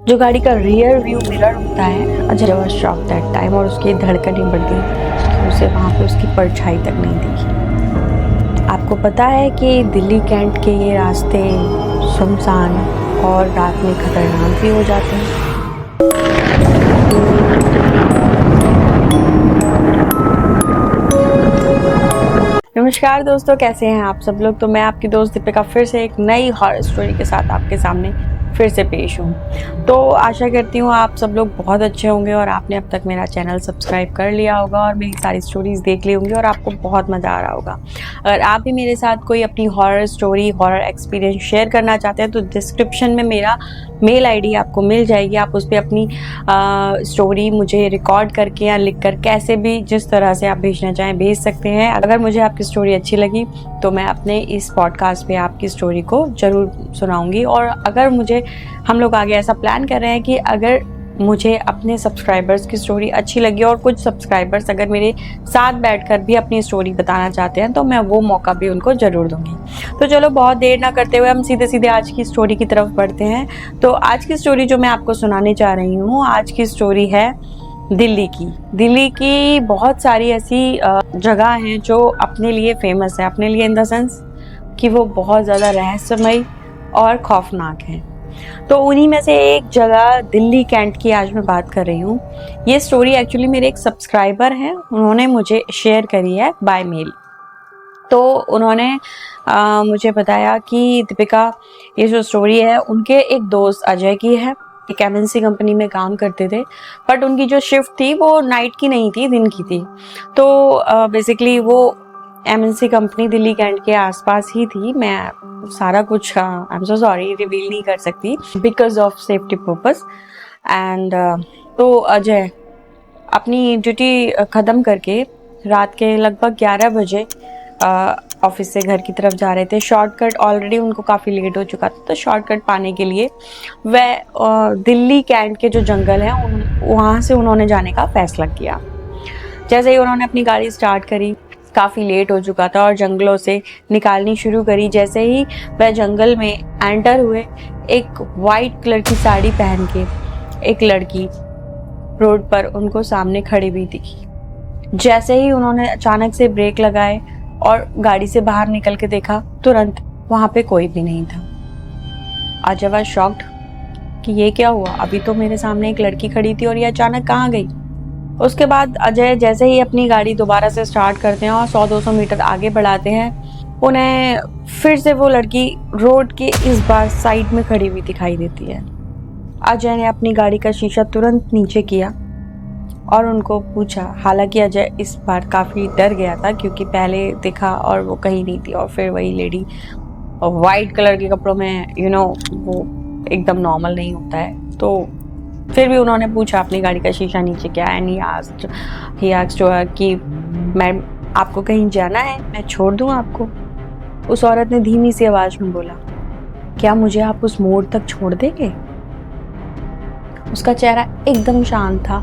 जो गाड़ी का रियर व्यू मिरर होता है, Ajay was shocked that time और उसकी धड़कनें बढ़ गई कि उसे वहाँ पे उसकी परछाई तक नहीं दिखी। आपको पता है कि दिल्ली कैंट के ये रास्ते सुनसान और रात में खतरनाक भी हो जाते हैं। नमस्कार दोस्तों, कैसे हैं आप सब लोग। तो मैं आपकी दोस्त दीपिका फिर से एक नई हॉरर स्टोरी के साथ आपके सामने फिर से पेश हूँ। तो आशा करती हूँ आप सब लोग बहुत अच्छे होंगे और आपने अब तक मेरा चैनल सब्सक्राइब कर लिया होगा और मेरी सारी स्टोरीज देख ली होंगी और आपको बहुत मज़ा आ रहा होगा। अगर आप भी मेरे साथ कोई अपनी horror story, horror experience share करना चाहते हैं तो डिस्क्रिप्शन में मेरा मेल आईडी आपको मिल जाएगी। आप उस पर अपनी स्टोरी मुझे रिकॉर्ड करके या लिख कर कैसे भी जिस तरह से आप भेजना चाहें भेज सकते हैं। अगर मुझे आपकी स्टोरी अच्छी लगी तो मैं अपने इस पॉडकास्ट पे आपकी स्टोरी को ज़रूर सुनाऊंगी। और अगर हम लोग आगे ऐसा प्लान कर रहे हैं कि अगर मुझे अपने सब्सक्राइबर्स की स्टोरी अच्छी लगी और कुछ सब्सक्राइबर्स अगर मेरे साथ बैठकर भी अपनी स्टोरी बताना चाहते हैं तो मैं वो मौका भी उनको ज़रूर दूंगी। तो चलो बहुत देर ना करते हुए हम सीधे सीधे आज की स्टोरी की तरफ बढ़ते हैं। तो आज की स्टोरी जो मैं आपको सुनाने जा रही हूँ, आज की स्टोरी है दिल्ली की बहुत सारी ऐसी जगह हैं जो अपने लिए फेमस है, अपने लिए इन द सेंस कि वो बहुत ज़्यादा रहस्यमयी और खौफनाक हैं। तो उन्हीं में से एक जगह दिल्ली कैंट की आज मैं बात कर रही हूँ। ये स्टोरी एक्चुअली मेरे एक सब्सक्राइबर हैं, उन्होंने मुझे शेयर करी है बाय मेल। तो उन्होंने मुझे बताया कि दीपिका, ये जो स्टोरी है उनके एक दोस्त अजय की है। एक एमएनसी कंपनी में काम करते थे, बट उनकी जो शिफ्ट थी वो नाइट की नहीं थी, दिन की थी। तो बेसिकली वो एमएनसी कंपनी दिल्ली कैंट के आसपास ही थी। मैं सारा कुछ I am so sorry reveal नहीं कर सकती because of safety purpose. And तो अजय अपनी ड्यूटी ख़त्म करके रात के लगभग 11 बजे ऑफिस से घर की तरफ जा रहे थे। शॉर्टकट ऑलरेडी उनको काफ़ी लेट हो चुका था, तो शॉर्टकट पाने के लिए वह दिल्ली कैंट के जो जंगल हैं वहाँ से उन्होंने जाने का फैसला किया। जैसे ही उन्होंने अपनी गाड़ी स्टार्ट करी, काफ़ी लेट हो चुका था और जंगलों से निकालनी शुरू करी। जैसे ही वह जंगल में एंटर हुए, एक वाइट कलर की साड़ी पहन के एक लड़की रोड पर उनको सामने खड़ी हुई दिखी। जैसे ही उन्होंने अचानक से ब्रेक लगाए और गाड़ी से बाहर निकल के देखा, तुरंत वहां पे कोई भी नहीं था। अजय वाज शॉक्ड कि ये क्या हुआ, अभी तो मेरे सामने एक लड़की खड़ी थी और ये अचानक कहाँ गई। उसके बाद अजय जैसे ही अपनी गाड़ी दोबारा से स्टार्ट करते हैं और 100-200 मीटर आगे बढ़ाते हैं, उन्हें फिर से वो लड़की रोड के इस बार साइड में खड़ी हुई दिखाई देती है। अजय ने अपनी गाड़ी का शीशा तुरंत नीचे किया और उनको पूछा। हालांकि अजय इस बार काफ़ी डर गया था क्योंकि पहले देखा और वो कहीं नहीं थी और फिर वही लेडी वाइट कलर के कपड़ों में वो एकदम नॉर्मल नहीं होता है। तो फिर भी उन्होंने पूछा अपनी गाड़ी का शीशा नीचे किया एंड ही आस्क्ड कि मैम आपको कहीं जाना है, मैं छोड़ दूँ आपको। उस औरत ने धीमी सी आवाज़ में बोला, क्या मुझे आप उस मोड़ तक छोड़ देंगे। उसका चेहरा एकदम शांत था।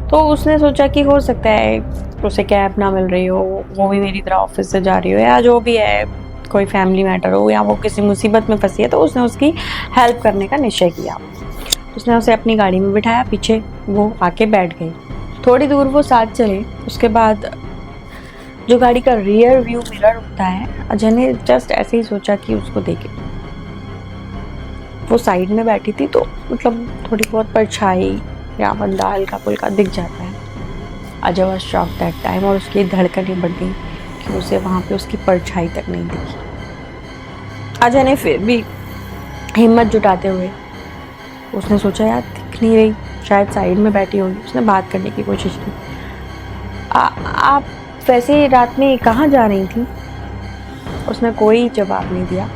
तो उसने सोचा कि हो सकता है उसे कैब ना मिल रही हो, वो भी मेरी तरह ऑफिस से जा रही हो, या जो भी है कोई फैमिली मैटर हो, या वो किसी मुसीबत में फंसी है, तो उसने उसकी हेल्प करने का निश्चय किया। उसने उसे अपनी गाड़ी में बिठाया, पीछे वो आके बैठ गई। थोड़ी दूर वो साथ चले। उसके बाद जो गाड़ी का रियर व्यू मिरर होता है, अजय ने जस्ट ऐसे ही सोचा कि उसको देखे। वो साइड में बैठी थी तो मतलब थोड़ी बहुत परछाई या बंदा हल्का फुल्का दिख जाता है। Ajay was shocked that time और उसकी धड़कनें बढ़ गई कि उसे वहाँ पे उसकी परछाई तक नहीं दिखी। अजय ने फिर भी हिम्मत जुटाते हुए उसने सोचा यार दिख नहीं रही, शायद साइड में बैठी होगी। उसने बात करने की कोशिश की। आप वैसे रात में कहाँ जा रही थी। उसने कोई जवाब नहीं दिया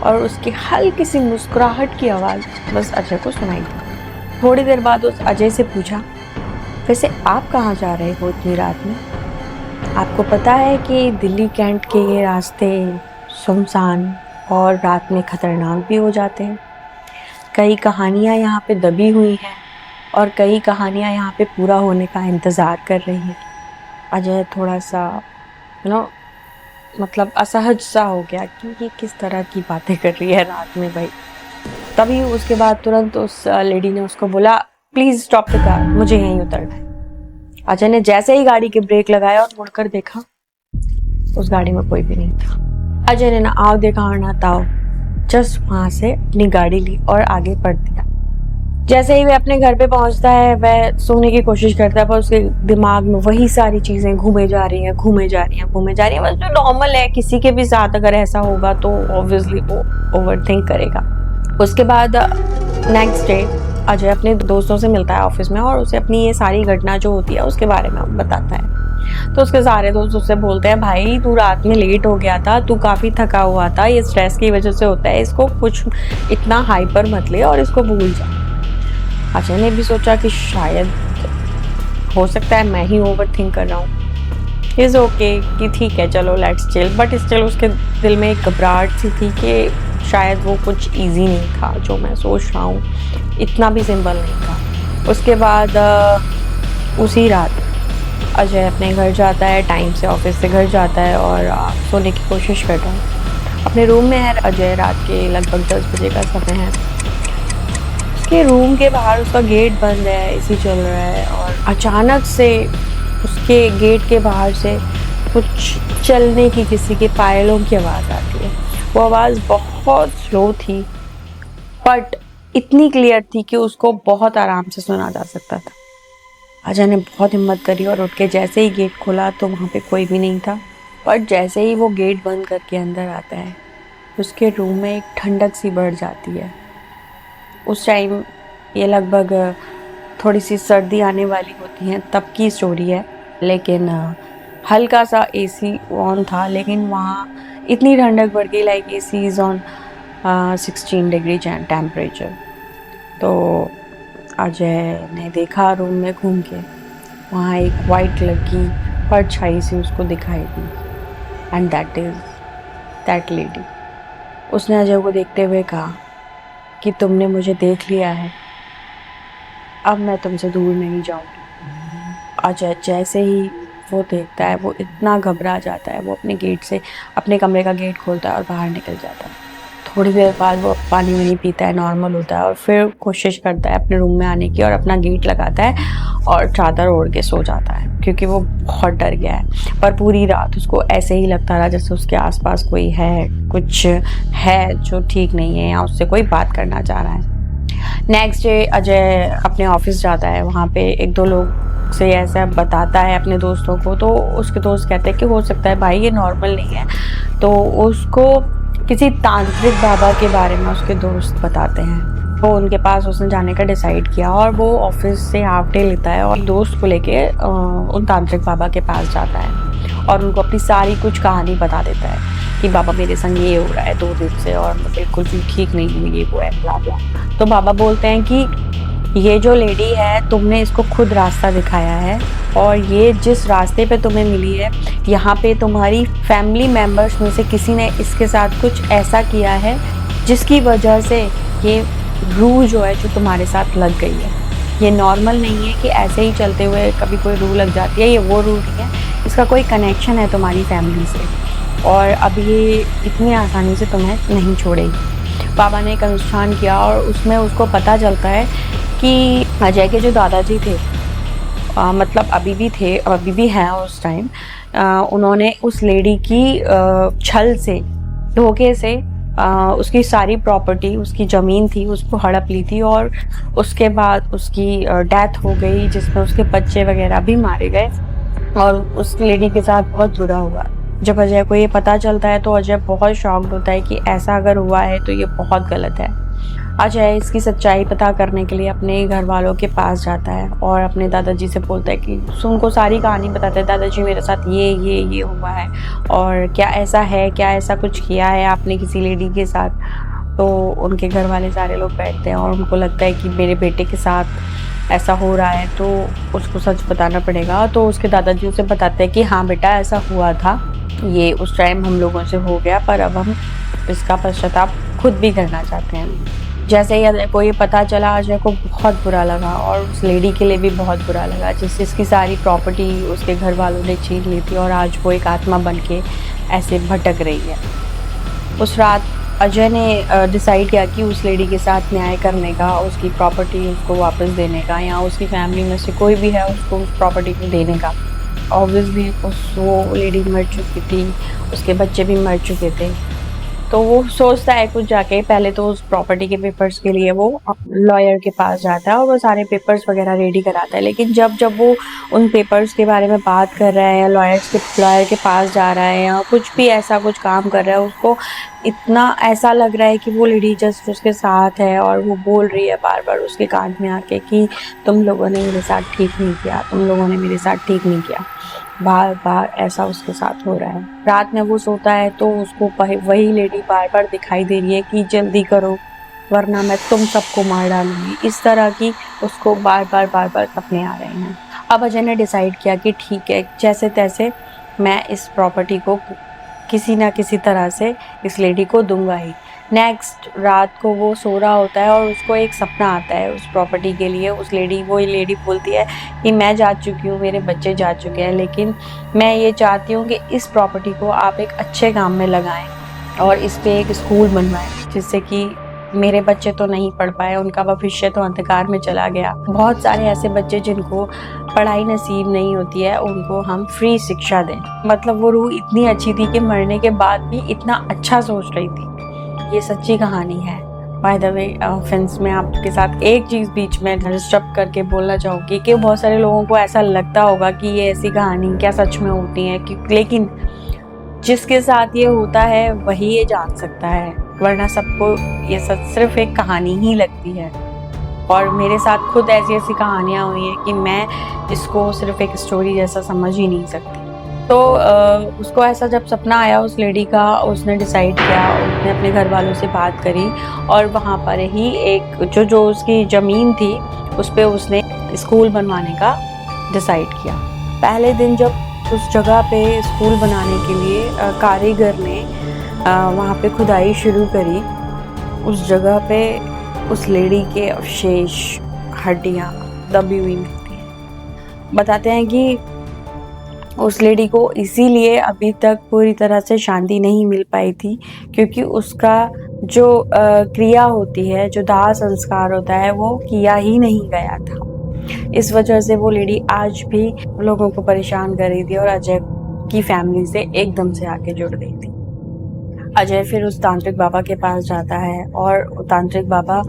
और उसकी हल्की सी मुस्कुराहट की आवाज़ बस अजय को सुनाई दी। थोड़ी देर बाद उस अजय से पूछा, वैसे आप कहाँ जा रहे हो इतनी रात में। आपको पता है कि दिल्ली कैंट के ये रास्ते सुनसान और रात में खतरनाक भी हो जाते हैं। कई कहानियाँ यहाँ पे दबी हुई हैं और कई कहानियाँ यहाँ पे पूरा होने का इंतज़ार कर रही हैं। अजय थोड़ा सा मतलब असहज सा हो गया कि ये किस तरह की बातें कर रही है रात में भाई। तभी उसके बाद तुरंत उस लेडी ने उसको बोला प्लीज स्टॉप द कार, मुझे यहीं उतरना है। अजय ने जैसे ही गाड़ी के ब्रेक लगाया और मुड़कर देखा, उस गाड़ी में कोई भी नहीं था। अजय ने ना आओ देखा और ना ताओ, जस्ट वहां से अपनी गाड़ी ली और आगे बढ़ दिया। जैसे ही वह अपने घर पे पहुंचता है, वह सोने की कोशिश करता है, पर उसके दिमाग में वही सारी चीजें घूमे जा रही हैं। बस जो नॉर्मल है, किसी के भी साथ अगर ऐसा होगा तो ऑब्वियसली वो ओवरथिंक करेगा। उसके बाद नेक्स्ट डे अजय अपने दोस्तों से मिलता है ऑफिस में और उसे अपनी ये सारी घटना जो होती है उसके बारे में बताता है। तो उसके सारे दोस्त उससे बोलते हैं भाई तू रात में लेट हो गया था, तू काफी थका हुआ था, ये स्ट्रेस की वजह से होता है, इसको कुछ इतना हाइपर मत ले और इसको भूल जा। अजय ने भी सोचा कि शायद हो सकता है मैं ही ओवर थिंक कर रहा हूँ। इज ओके कि ठीक है चलो लेट्स चिल, बट स्टिल उसके दिल में एक घबराहट सी थी कि शायद वो कुछ इजी नहीं था जो मैं सोच रहा हूँ, इतना भी सिंपल नहीं था। उसके बाद उसी रात अजय अपने घर जाता है, टाइम से ऑफिस से घर जाता है और सोने की कोशिश करता है। अपने रूम में है अजय, रात के लगभग 10 बजे का समय है। उसके रूम के बाहर उसका गेट बंद है, एसी चल रहा है और अचानक से उसके गेट के बाहर से कुछ चलने की, किसी के पायलों की आवाज़ आती है। वो आवाज़ बहुत स्लो थी बट इतनी क्लियर थी कि उसको बहुत आराम से सुना जा सकता था। अजय ने बहुत हिम्मत करी और उठ के जैसे ही गेट खोला तो वहाँ पे कोई भी नहीं था। बट जैसे ही वो गेट बंद करके अंदर आता है, उसके रूम में एक ठंडक सी बढ़ जाती है। उस टाइम ये लगभग थोड़ी सी सर्दी आने वाली होती है तब की स्टोरी है, लेकिन हल्का सा एसी ऑन था, लेकिन वहाँ इतनी ठंडक बढ़ गई, like AC is on 16 degree temperature. तो अजय ने देखा रूम में घूम के, वहाँ एक वाइट कलर की परछाई सी उसको दिखाई दी, and that is that lady. उसने अजय को देखते हुए कहा कि तुमने मुझे देख लिया है, अब मैं तुमसे दूर नहीं जाऊंगी। अजय जैसे ही वो देखता है वो इतना घबरा जाता है, वो अपने गेट से, अपने कमरे का गेट खोलता है और बाहर निकल जाता है। थोड़ी देर बाद वो पानी वानी पीता है, नॉर्मल होता है और फिर कोशिश करता है अपने रूम में आने की और अपना गेट लगाता है और चादर ओढ़ के सो जाता है क्योंकि वो बहुत डर गया है। पर पूरी रात उसको ऐसे ही लगता रहा जैसे उसके आसपास कोई है, कुछ है जो ठीक नहीं है या उससे कोई बात करना चाह रहा है। नेक्स्ट डे अजय अपने ऑफिस जाता है, वहाँ पे एक दो लोग से ऐसा बताता है अपने दोस्तों को, तो उसके दोस्त कहते हैं कि हो सकता है भाई ये नॉर्मल नहीं है। तो उसको किसी तांत्रिक बाबा के बारे में उसके दोस्त बताते हैं। तो उनके पास उसने जाने का डिसाइड किया और वो ऑफिस से हाफ डे लेता है और दोस्त को लेके उन तांत्रिक बाबा के पास जाता है और उनको अपनी सारी कुछ कहानी बता देता है कि बाबा मेरे संग ये हो रहा है 2 दिन से और मैं बिल्कुल भी ठीक नहीं हूँ, ये वो है ब्ला ब्ला। तो बाबा बोलते हैं कि ये जो लेडी है तुमने इसको खुद रास्ता दिखाया है और ये जिस रास्ते पे तुम्हें मिली है, यहाँ पे तुम्हारी फैमिली मेम्बर्स में से किसी ने इसके साथ कुछ ऐसा किया है जिसकी वजह से ये रूह जो है जो तुम्हारे साथ लग गई है। ये नॉर्मल नहीं है कि ऐसे ही चलते हुए कभी कोई रूह लग जाती है, ये वो रूह नहीं है, इसका कोई कनेक्शन है तुम्हारी फैमिली से और अब ये इतनी आसानी से तुम्हें नहीं छोड़ेगी। बाबा ने एक अनुष्ठान किया और उसमें उसको पता चलता है कि अजय के जो दादाजी थे, मतलब अभी भी हैं उस टाइम, उन्होंने उस लेडी की छल से, धोखे से उसकी सारी प्रॉपर्टी, उसकी ज़मीन थी उसको हड़प ली थी और उसके बाद उसकी डेथ हो गई जिसमें उसके बच्चे वगैरह भी मारे गए और उस लेडी के साथ बहुत बुरा हुआ। जब अजय को ये पता चलता है तो अजय बहुत शॉक्ड होता है कि ऐसा अगर हुआ है तो ये बहुत गलत है। अजय इसकी सच्चाई पता करने के लिए अपने घर वालों के पास जाता है और अपने दादाजी से बोलता है कि उनको सारी कहानी बताता है, दादाजी मेरे साथ ये हुआ है और क्या ऐसा है, क्या ऐसा कुछ किया है आपने किसी लेडी के साथ। तो उनके घर वाले सारे लोग बैठते हैं और उनको लगता है कि मेरे बेटे के साथ ऐसा हो रहा है तो उसको सच बताना पड़ेगा। तो उसके दादाजी उसे बताते हैं कि हाँ बेटा ऐसा हुआ था, ये उस टाइम हम लोगों से हो गया पर अब हम इसका पश्चाताप खुद भी करना चाहते हैं। जैसे ही अजय को ये पता चला, अजय को बहुत बुरा लगा और उस लेडी के लिए भी बहुत बुरा लगा जिसकी सारी प्रॉपर्टी उसके घर वालों ने छीन ली थी और आज वो एक आत्मा बन के ऐसे भटक रही है। उस रात अजय ने डिसाइड किया कि उस लेडी के साथ न्याय करने का, उसकी प्रॉपर्टी उसको वापस देने का, या उसकी फैमिली में से कोई भी है उसको उस प्रॉपर्टी को देने का। ऑब्वियसली वो लेडी मर चुकी थी, उसके बच्चे भी मर चुके थे। तो वो सोचता है कुछ जाके, पहले तो उस प्रॉपर्टी के पेपर्स के लिए वो लॉयर के पास जाता है और वो सारे पेपर्स वगैरह रेडी कराता है। लेकिन जब जब वो उन पेपर्स के बारे में बात कर रहा है या लॉयर के पास जा रहा है या कुछ भी ऐसा कुछ काम कर रहा है, उसको इतना ऐसा लग रहा है कि वो लेडी जस्ट उसके साथ है और वो बोल रही है बार बार उसके कान में आके कि तुम लोगों ने मेरे साथ ठीक नहीं किया, तुम लोगों ने मेरे साथ ठीक नहीं किया। बार बार ऐसा उसके साथ हो रहा है। रात में वो सोता है तो उसको वही लेडी बार बार दिखाई दे रही है कि जल्दी करो वरना मैं तुम सबको मार डालूंगी। इस तरह की उसको बार बार सपने आ रहे हैं। अब अजय ने डिसाइड किया कि ठीक है, जैसे तैसे मैं इस प्रॉपर्टी को किसी ना किसी तरह से इस लेडी को दूंगा ही। नेक्स्ट रात को वो सो रहा होता है और उसको एक सपना आता है उस प्रॉपर्टी के लिए। वो लेडी बोलती है कि मैं जा चुकी हूँ, मेरे बच्चे जा चुके हैं, लेकिन मैं ये चाहती हूँ कि इस प्रॉपर्टी को आप एक अच्छे काम में लगाएं और इस पे एक स्कूल बनवाएं, जिससे कि मेरे बच्चे तो नहीं पढ़ पाए, उनका भविष्य तो अंधकार में चला गया। बहुत सारे ऐसे बच्चे जिनको पढ़ाई नसीब नहीं होती है, उनको हम फ्री शिक्षा दें। मतलब वो रूह इतनी अच्छी थी कि मरने के बाद भी इतना अच्छा सोच रही थी। ये सच्ची कहानी है। बाय द वे फ्रेंड्स, मैं आपके साथ एक चीज़ बीच में डिस्टर्ब करके बोलना चाहूँगी कि बहुत सारे लोगों को ऐसा लगता होगा कि ये ऐसी कहानी क्या सच में होती है, लेकिन जिसके साथ ये होता है वही ये जान सकता है, वरना सबको ये सिर्फ एक कहानी ही लगती है। और मेरे साथ खुद ऐसी ऐसी कहानियाँ हुई हैं कि मैं इसको सिर्फ एक स्टोरी जैसा समझ ही नहीं सकती। तो उसको ऐसा जब सपना आया उस लेडी का, उसने डिसाइड किया, उसने अपने घर वालों से बात करी और वहाँ पर ही एक जो उसकी ज़मीन थी उस पर उसने स्कूल बनवाने का डिसाइड किया। पहले दिन जब उस जगह पे स्कूल बनाने के लिए कारीगर ने वहाँ पे खुदाई शुरू करी, उस जगह पे उस लेडी के अवशेष, हड्डियाँ दबी हुई मिलती हैं। बताते हैं कि उस लेडी को इसीलिए अभी तक पूरी तरह से शांति नहीं मिल पाई थी, क्योंकि उसका जो क्रिया होती है, जो दाह संस्कार होता है, वो किया ही नहीं गया था। इस वजह से वो लेडी आज भी लोगों को परेशान कर रही थी और अजय की फैमिली से एकदम से आके जुड़ गई थी। अजय फिर उस तांत्रिक बाबा के पास जाता है और तांत्रिक बाबा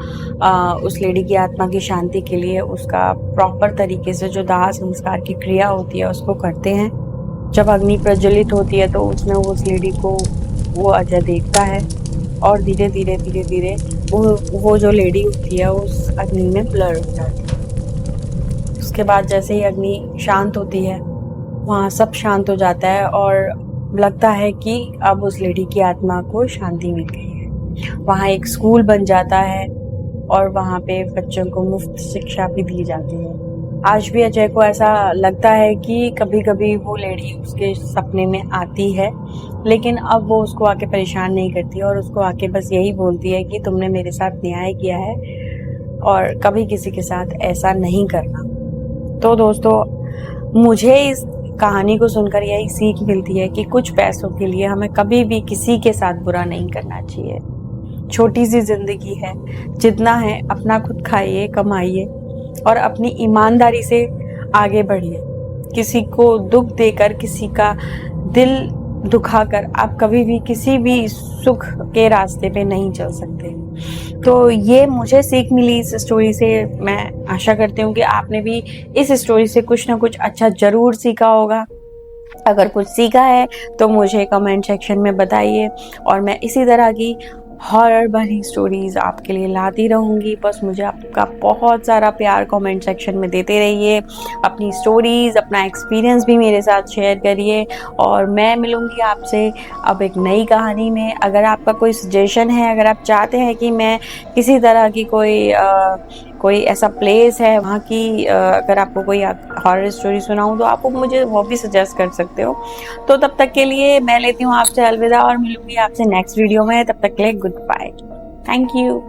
उस लेडी की आत्मा की शांति के लिए उसका प्रॉपर तरीके से जो दाह संस्कार की क्रिया होती है उसको करते हैं। जब अग्नि प्रज्वलित होती है तो उसमें उस लेडी को वो अजय देखता है और धीरे धीरे वो जो लेडी होती है उस अग्नि में ब्लर हो जाती है। उसके बाद जैसे ही अग्नि शांत होती है, वहाँ सब शांत हो जाता है और लगता है कि अब उस लेडी की आत्मा को शांति मिल गई है। वहाँ एक स्कूल बन जाता है और वहाँ पे बच्चों को मुफ्त शिक्षा भी दी जाती है। आज भी अजय को ऐसा लगता है कि कभी कभी वो लेडी उसके सपने में आती है, लेकिन अब वो उसको आके परेशान नहीं करती और उसको आके बस यही बोलती है कि तुमने मेरे साथ न्याय किया है और कभी किसी के साथ ऐसा नहीं करना। तो दोस्तों, मुझे इस कहानी को सुनकर यही सीख मिलती है कि कुछ पैसों के लिए हमें कभी भी किसी के साथ बुरा नहीं करना चाहिए। छोटी सी जिंदगी है, जितना है अपना खुद खाइए, कमाइए और अपनी ईमानदारी से आगे बढ़िए। किसी को दुख देकर, किसी का दिल दुखाकर आप कभी भी किसी भी सुख के रास्ते पे नहीं चल सकते। तो ये मुझे सीख मिली इस स्टोरी से। मैं आशा करती हूँ कि आपने भी इस स्टोरी से कुछ ना कुछ अच्छा जरूर सीखा होगा। अगर कुछ सीखा है तो मुझे कमेंट सेक्शन में बताइए और मैं इसी तरह की हॉरर भरी स्टोरीज आपके लिए लाती रहूँगी। बस मुझे आपका बहुत सारा प्यार कमेंट सेक्शन में देते रहिए। अपनी स्टोरीज, अपना एक्सपीरियंस भी मेरे साथ शेयर करिए और मैं मिलूँगी आपसे अब एक नई कहानी में। अगर आपका कोई सजेशन है, अगर आप चाहते हैं कि मैं किसी तरह की कोई ऐसा प्लेस है वहाँ की अगर आपको कोई हॉरर स्टोरी सुनाऊँ तो आप मुझे वो भी सजेस्ट कर सकते हो। तो तब तक के लिए मैं लेती हूँ आपसे अलविदा और मिलूंगी आपसे नेक्स्ट वीडियो में। तब तक के लिए गुड बाय। Thank you.